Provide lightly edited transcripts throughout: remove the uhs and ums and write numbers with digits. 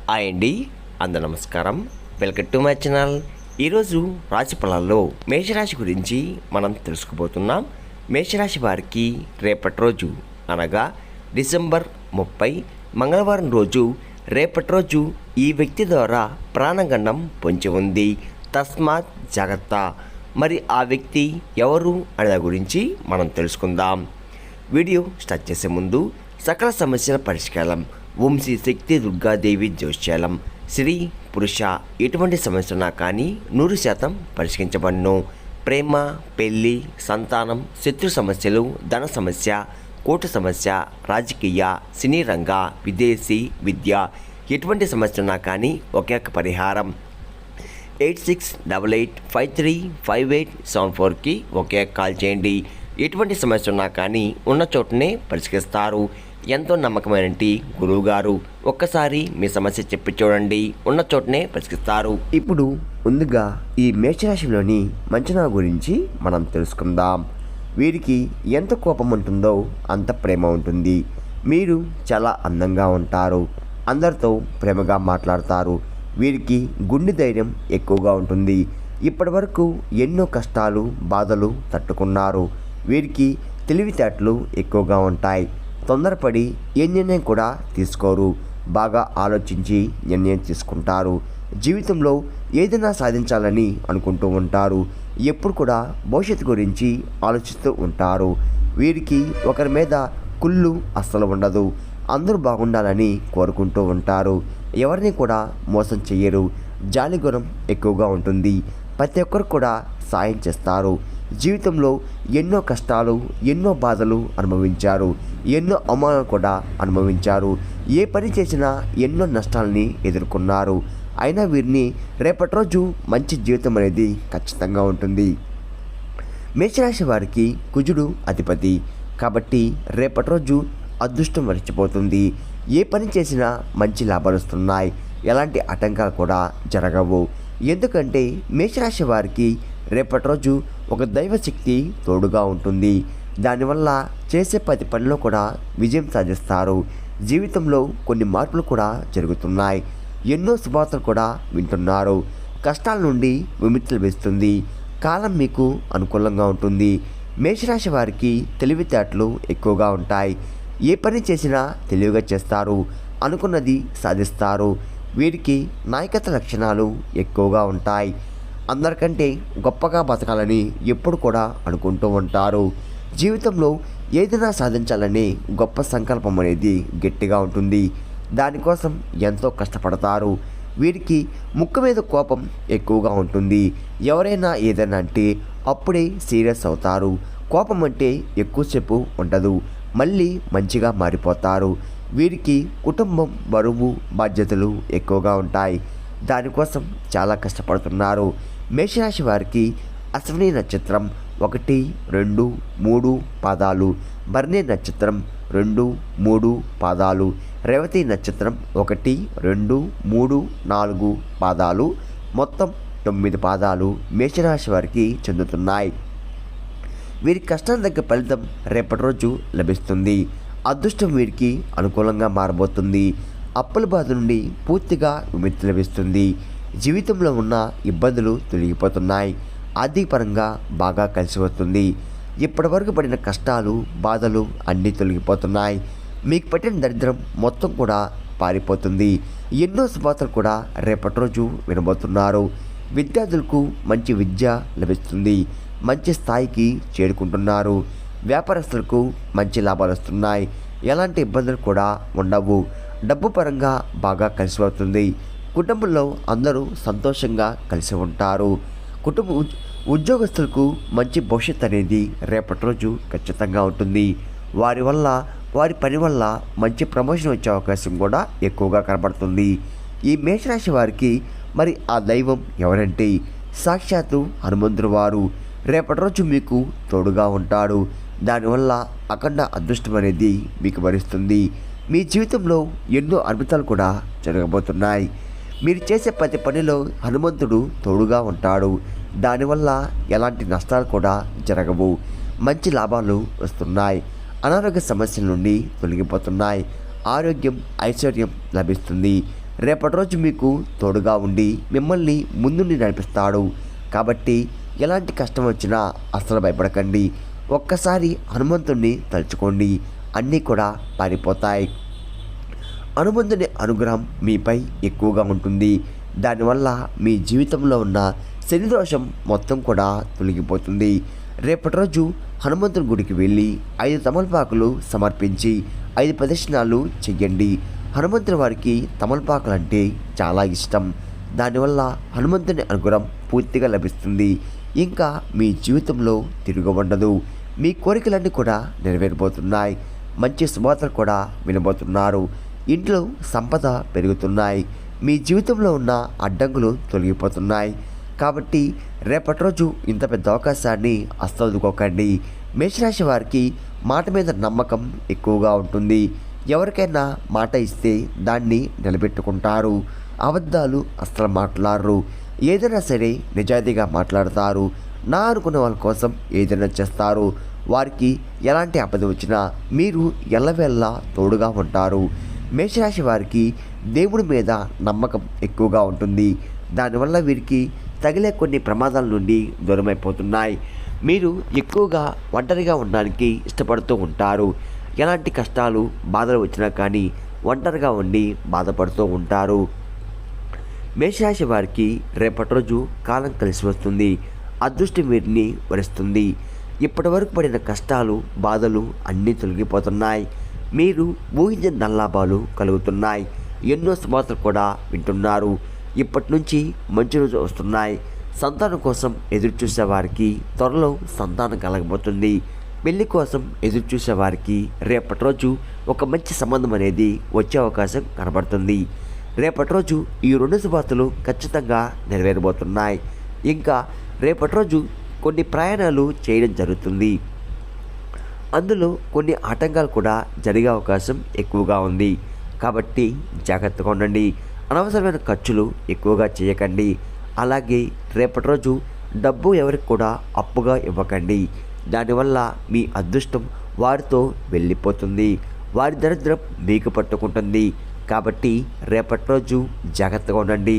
Hi అండి, అందరూ నమస్కారం. Welcome to my channel. ఈరోజు రాశి ఫలాల్లో మేషరాశి గురించి మనం తెలుసుకోబోతున్నాం. మేషరాశి వారికి రేపటి రోజు అనగా డిసెంబర్ 30 మంగళవారం రోజు రేపటి రోజు ఈ వ్యక్తి ద్వారా ప్రాణగండం పొంచి ఉంది. తస్మాత్ జాగ్రత్త. మరి ఆ వ్యక్తి ఎవరు అనే గురించి మనం తెలుసుకుందాం. వీడియో స్టార్ట్ చేసే ముందు సకల సమస్యల పరిష్కారం ఓం శ్రీ శక్తి దుర్గాదేవి జ్యోతిష్యాలం. స్త్రీ పురుష ఎటువంటి సమస్య ఉన్నా కానీ 100% పరిష్కరించబడును. ప్రేమ, పెళ్ళి, సంతానం, శత్రు సమస్యలు, ధన సమస్య, కోర్టు సమస్య, రాజకీయ, సినీ రంగ, విదేశీ విద్య ఎటువంటి సమస్య ఉన్నా కానీ ఒకే ఒక పరిహారం 8688535874కి ఒకే కాల్ చేయండి. ఎటువంటి సమస్య ఉన్నా కానీ ఉన్న చోటనే పరిష్కరిస్తారు. ఎంతో నమ్మకమైన గురువుగారు. ఒక్కసారి మీ సమస్య చెప్పి చూడండి, ఉన్న చోటనే పరిష్కరిస్తారు. ఇప్పుడు ముందుగా ఈ మేషరాశిలోని మంచనా గురించి మనం తెలుసుకుందాం. వీరికి ఎంత కోపం ఉంటుందో అంత ప్రేమ ఉంటుంది. మీరు చాలా అందంగా ఉంటారు. అందరితో ప్రేమగా మాట్లాడతారు. వీరికి గుండె ధైర్యం ఎక్కువగా ఉంటుంది. ఇప్పటి వరకు ఎన్నో కష్టాలు, బాధలు తట్టుకున్నారు. వీరికి తెలివితేటలు ఎక్కువగా ఉంటాయి. తొందరపడి ఏ నిర్ణయం కూడా తీసుకోరు. బాగా ఆలోచించి నిర్ణయం తీసుకుంటారు. జీవితంలో ఏదైనా సాధించాలని అనుకుంటూ ఉంటారు. ఎప్పుడు కూడా భవిష్యత్తు గురించి ఆలోచిస్తూ ఉంటారు. వీరికి ఒకరి మీద కుళ్ళు అస్సలు ఉండదు. అందరూ బాగుండాలని కోరుకుంటూ ఉంటారు. ఎవరిని కూడా మోసం చెయ్యరు. జాలి గుణం ఎక్కువగా ఉంటుంది. ప్రతి ఒక్కరు కూడా సాయం చేస్తారు. జీవితంలో ఎన్నో కష్టాలు, ఎన్నో బాధలు అనుభవించారు. ఎన్నో అవమానాలు కూడా అనుభవించారు. ఏ పని చేసినా ఎన్నో నష్టాలని ఎదుర్కొన్నారు. అయినా వీరిని రేపటి రోజు మంచి జీవితం అనేది ఖచ్చితంగా ఉంటుంది. మేషరాశి వారికి కుజుడు అధిపతి కాబట్టి రేపటి రోజు అదృష్టం మరిచిపోతుంది. ఏ పని చేసినా మంచి లాభాలు వస్తున్నాయి. ఎలాంటి ఆటంకాలు కూడా జరగవు. ఎందుకంటే మేషరాశి వారికి రేపటి రోజు ఒక దైవశక్తి తోడుగా ఉంటుంది. దానివల్ల చేసే ప్రతి పనిలో కూడా విజయం సాధిస్తారు. జీవితంలో కొన్ని మార్పులు కూడా జరుగుతున్నాయి. ఎన్నో శుభవార్తలు కూడా వింటున్నారు. కష్టాల నుండి విముక్తి లభిస్తుంది. కాలం మీకు అనుకూలంగా ఉంటుంది. మేషరాశి వారికి తెలివితేటలు ఎక్కువగా ఉంటాయి. ఏ పని చేసినా తెలివిగా చేస్తారు. అనుకున్నది సాధిస్తారు. వీరికి నాయకత్వ లక్షణాలు ఎక్కువగా ఉంటాయి. అందరికంటే గొప్పగా బతకాలని ఎప్పుడు కూడా అనుకుంటూ ఉంటారు. జీవితంలో ఏదైనా సాధించాలని గొప్ప సంకల్పం అనేది గట్టిగా ఉంటుంది. దానికోసం ఎంతో కష్టపడతారు. వీరికి ముక్కు మీద కోపం ఎక్కువగా ఉంటుంది. ఎవరైనా ఏదైనా అంటే అప్పుడే సీరియస్ అవుతారు. కోపం అంటే ఎక్కువసేపు ఉండదు. మళ్ళీ మంచిగా మారిపోతారు. వీరికి కుటుంబం, బరువు, బాధ్యతలు ఎక్కువగా ఉంటాయి. దానికోసం చాలా కష్టపడుతున్నారు. మేషరాశి వారికి అశ్విని నక్షత్రం 1, 2, 3 పాదాలు, భరణి నక్షత్రం 2, 3 పాదాలు, రేవతి నక్షత్రం 1, 2, 3, 4 పాదాలు, మొత్తం 9 పాదాలు మేషరాశి వారికి చెందుతున్నాయి. వీరి కష్టం తగ్గ ఫలితం రేపటి రోజు లభిస్తుంది. అదృష్టం వీరికి అనుకూలంగా మారబోతుంది. అప్పుల బాధ నుండి పూర్తిగా విముక్తి లభిస్తుంది. జీవితంలో ఉన్న ఇబ్బందులు తొలగిపోతున్నాయి. ఆర్థికపరంగా బాగా కలిసి వస్తుంది. ఇప్పటివరకు పడిన కష్టాలు, బాధలు అన్నీ తొలగిపోతున్నాయి. మీకు పట్టిన దరిద్రం మొత్తం కూడా పారిపోతుంది. ఎన్నో శుభార్తలు కూడా రేపటి రోజు వినబోతున్నారు. విద్యార్థులకు మంచి విద్య లభిస్తుంది. మంచి స్థాయికి చేరుకుంటున్నారు. వ్యాపారస్తులకు మంచి లాభాలు వస్తున్నాయి. ఎలాంటి ఇబ్బందులు కూడా ఉండవు. డబ్బు పరంగా బాగా కలిసి వస్తుంది. కుటుంబంలో అందరూ సంతోషంగా కలిసి ఉంటారు. ఉద్యోగస్తులకు మంచి భవిష్యత్తు అనేది రేపటి రోజు ఖచ్చితంగా ఉంటుంది. వారి పని వల్ల మంచి ప్రమోషన్ వచ్చే అవకాశం కూడా ఎక్కువగా కనబడుతుంది. ఈ మేషరాశి వారికి మరి ఆ దైవం ఎవరంటే సాక్షాత్తు హనుమంతుడు వారు. రేపటి రోజు మీకు తోడుగా ఉంటాడు. దానివల్ల అఖండ అదృష్టం అనేది మీకు వరిస్తుంది. మీ జీవితంలో ఎన్నో అద్భుతాలు కూడా జరగబోతున్నాయి. మీరు చేసే ప్రతి పనిలో హనుమంతుడు తోడుగా ఉంటాడు. దానివల్ల ఎలాంటి నష్టాలు కూడా జరగవు. మంచి లాభాలు వస్తున్నాయి. అనారోగ్య సమస్యల నుండి తొలగిపోతున్నాయి. ఆరోగ్యం, ఐశ్వర్యం లభిస్తుంది. రేపటి రోజు మీకు తోడుగా ఉండి మిమ్మల్ని ముందుండి నడిపిస్తాడు. కాబట్టి ఎలాంటి కష్టం వచ్చినా అస్సలు భయపడకండి. ఒక్కసారి హనుమంతుణ్ణి తలుచుకోండి, అన్నీ కూడా పారిపోతాయి. హనుమంతుని అనుగ్రహం మీపై ఎక్కువగా ఉంటుంది. దానివల్ల మీ జీవితంలో ఉన్న శని దోషం మొత్తం కూడా తొలగిపోతుంది. రేపటి రోజు హనుమంతుని గుడికి వెళ్ళి 5 తమలపాకులు సమర్పించి 5 ప్రదక్షిణాలు చెయ్యండి. హనుమంతుని వారికి తమలపాకులు అంటే చాలా ఇష్టం. దానివల్ల హనుమంతుని అనుగ్రహం పూర్తిగా లభిస్తుంది. ఇంకా మీ జీవితంలో తిరుగు ఉండదు. మీ కోరికలన్నీ కూడా నెరవేరబోతున్నాయి. మంచి శుభవార్తలు కూడా వినబోతున్నారు. ఇంట్లో సంపద పెరుగుతున్నాయి. మీ జీవితంలో ఉన్న అడ్డంకులు తొలగిపోతున్నాయి. కాబట్టి రేపటి రోజు ఇంత పెద్ద అవకాశాన్ని అస్సలు వదులుకోకండి. మేషరాశి వారికి మాట మీద నమ్మకం ఎక్కువగా ఉంటుంది. ఎవరికైనా మాట ఇస్తే దాన్ని నిలబెట్టుకుంటారు. అబద్ధాలు అస్సలు మాట్లాడరు. ఏదైనా సరే నిజాయితీగా మాట్లాడతారు. నా అనుకున్న వాళ్ళ కోసం ఏదైనా చేస్తారు. వారికి ఎలాంటి ఆపద వచ్చినా మీరు ఎల్లవేళ్ళ తోడుగా ఉంటారు. మేషరాశి వారికి దేవుడి మీద నమ్మకం ఎక్కువగా ఉంటుంది. దానివల్ల వీరికి తగిలే కొన్ని ప్రమాదాల నుండి దూరమైపోతున్నాయి. మీరు ఎక్కువగా ఒంటరిగా ఉండడానికి ఇష్టపడుతూ ఉంటారు. ఎలాంటి కష్టాలు బాధలు వచ్చినా కానీ ఒంటరిగా ఉండి బాధపడుతూ ఉంటారు. మేషరాశి వారికి రేపటి రోజు కాలం కలిసి వస్తుంది. అదృష్టం వీరిని వరిస్తుంది. ఇప్పటి వరకు పడిన కష్టాలు బాధలు అన్నీ తొలగిపోతున్నాయి. మీరు ఊహించిన ధనలాభాలు కలుగుతున్నాయి. ఎన్నో శుభవార్తలు కూడా వింటున్నారు. ఇప్పటి నుంచి మంచి రోజు వస్తున్నాయి. సంతానం కోసం ఎదురు చూసే వారికి త్వరలో సంతానం కలగబోతుంది. పెళ్లి కోసం ఎదురు చూసే వారికి రేపటి రోజు ఒక మంచి సంబంధం అనేది వచ్చే అవకాశం కనబడుతుంది. రేపటి రోజు ఈ 2 శుభవార్తలు ఖచ్చితంగా నెరవేరబోతున్నాయి. ఇంకా రేపటి రోజు కొన్ని ప్రయాణాలు చేయడం జరుగుతుంది. అందులో కొన్ని ఆటంకాలు కూడా జరిగే అవకాశం ఎక్కువగా ఉంది. కాబట్టి జాగ్రత్తగా ఉండండి. అనవసరమైన ఖర్చులు ఎక్కువగా చేయకండి. అలాగే రేపటి రోజు డబ్బు ఎవరికి కూడా అప్పుగా ఇవ్వకండి. దానివల్ల మీ అదృష్టం వారితో వెళ్ళిపోతుంది. వారి దరిద్రం మీకు పట్టుకుంటుంది. కాబట్టి రేపటి రోజు జాగ్రత్తగా ఉండండి.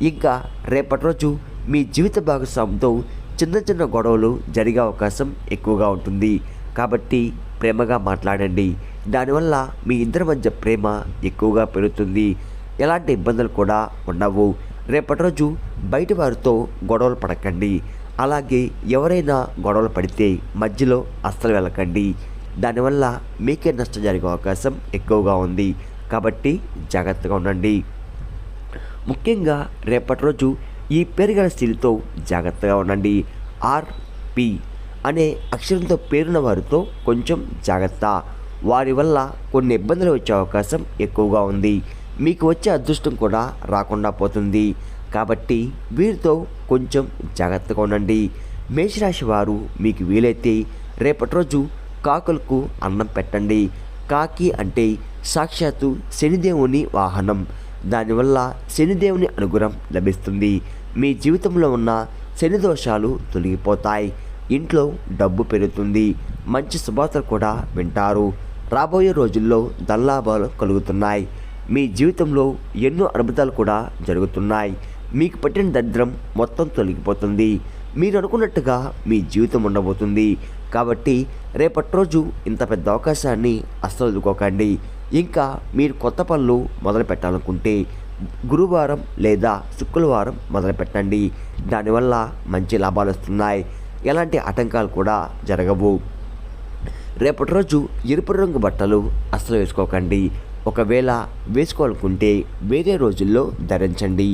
ఇంకా రేపటి రోజు మీ జీవిత భాగస్వామితో చిన్న చిన్న గొడవలు జరిగే అవకాశం ఎక్కువగా ఉంటుంది. కాబట్టి ప్రేమగా మాట్లాడండి. దానివల్ల మీ ఇద్దరి మధ్య ప్రేమ ఎక్కువగా పెరుగుతుంది. ఎలాంటి ఇబ్బందులు కూడా ఉండవు. రేపటి రోజు బయట వారితో గొడవలు పడకండి. అలాగే ఎవరైనా గొడవలు పడితే మధ్యలో అస్సలు వెళ్ళకండి. దానివల్ల మీకే నష్టం జరిగే అవకాశం ఎక్కువగా ఉంది. కాబట్టి జాగ్రత్తగా ఉండండి. ముఖ్యంగా రేపటి రోజు ఈ పేరుగల స్త్రీలతో జాగ్రత్తగా ఉండండి. ఆర్పి అనే అక్షరంతో పేరున్న వారితో కొంచెం జాగ్రత్త. వారి వల్ల కొన్ని ఇబ్బందులు వచ్చే అవకాశం ఎక్కువగా ఉంది. మీకు వచ్చే అదృష్టం కూడా రాకుండా పోతుంది. కాబట్టి వీరితో కొంచెం జాగ్రత్తగా ఉండండి. మేషరాశి వారు మీకు వీలైతే రేపటి రోజు కాకులకు అన్నం పెట్టండి. కాకి అంటే సాక్షాత్తు శనిదేవుని వాహనం. దానివల్ల శనిదేవుని అనుగ్రహం లభిస్తుంది. మీ జీవితంలో ఉన్న శని దోషాలు తొలగిపోతాయి. ఇంట్లో డబ్బు పెరుగుతుంది. మంచి శుభవార్తలు కూడా వింటారు. రాబోయే రోజుల్లో ధనలాభాలు కలుగుతున్నాయి. మీ జీవితంలో ఎన్నో అద్భుతాలు కూడా జరుగుతున్నాయి. మీకు పట్టిన దరిద్రం మొత్తం తొలగిపోతుంది. మీరు అనుకున్నట్టుగా మీ జీవితం ఉండబోతుంది. కాబట్టి రేపటి రోజు ఇంత పెద్ద అవకాశాన్ని అస్సలు వదులుకోకండి. ఇంకా మీరు కొత్త పనులు మొదలు పెట్టాలనుకుంటే గురువారం లేదా శుక్రవారం మొదలు పెట్టండి. దానివల్ల మంచి లాభాలు వస్తున్నాయి. ఎలాంటి ఆటంకాలు కూడా జరగవు. రేపటి రోజు ఎరుపు రంగు బట్టలు అస్సలు వేసుకోకండి. ఒకవేళ వేసుకోవాలనుకుంటే వేరే రోజుల్లో ధరించండి.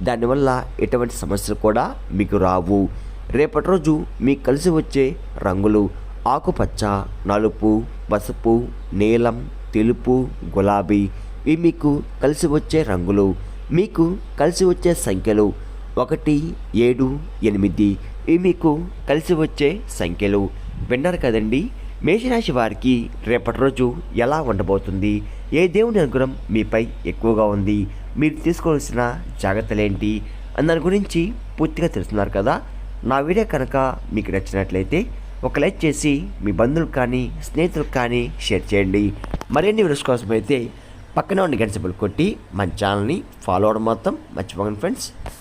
దానివల్ల ఎటువంటి సమస్యలు కూడా మీకు రావు. రేపటి రోజు మీకు కలిసి వచ్చే రంగులు ఆకుపచ్చ, నలుపు, పసుపు, నీలం, తెలుపు, గులాబీ. ఇవి మీకు కలిసి వచ్చే రంగులు. మీకు కలిసి వచ్చే సంఖ్యలు 1, 7, 8. ఇవి మీకు కలిసి వచ్చే సంఖ్యలు. విన్నారు కదండి. మేషరాశి వారికి రేపటి రోజు ఎలా ఉండబోతుంది, ఏ దేవుని అనుగ్రహం మీపై ఎక్కువగా ఉంది, మీరు తీసుకోవాల్సిన జాగ్రత్తలేంటి అన్న దాని గురించి పూర్తిగా తెలుస్తున్నారు కదా. నా వీడియో కనుక మీకు నచ్చినట్లయితే ఒక లైక్ చేసి మీ బంధువులకు కానీ స్నేహితులకు కానీ షేర్ చేయండి. మరిన్ని వీడియోస్ కోసం అయితే పక్కనే ఉన్న గంట సింబల్ కొట్టి మన ఛానల్ని ఫాలో అవడం మొత్తం మర్చిపోకండి ఫ్రెండ్స్.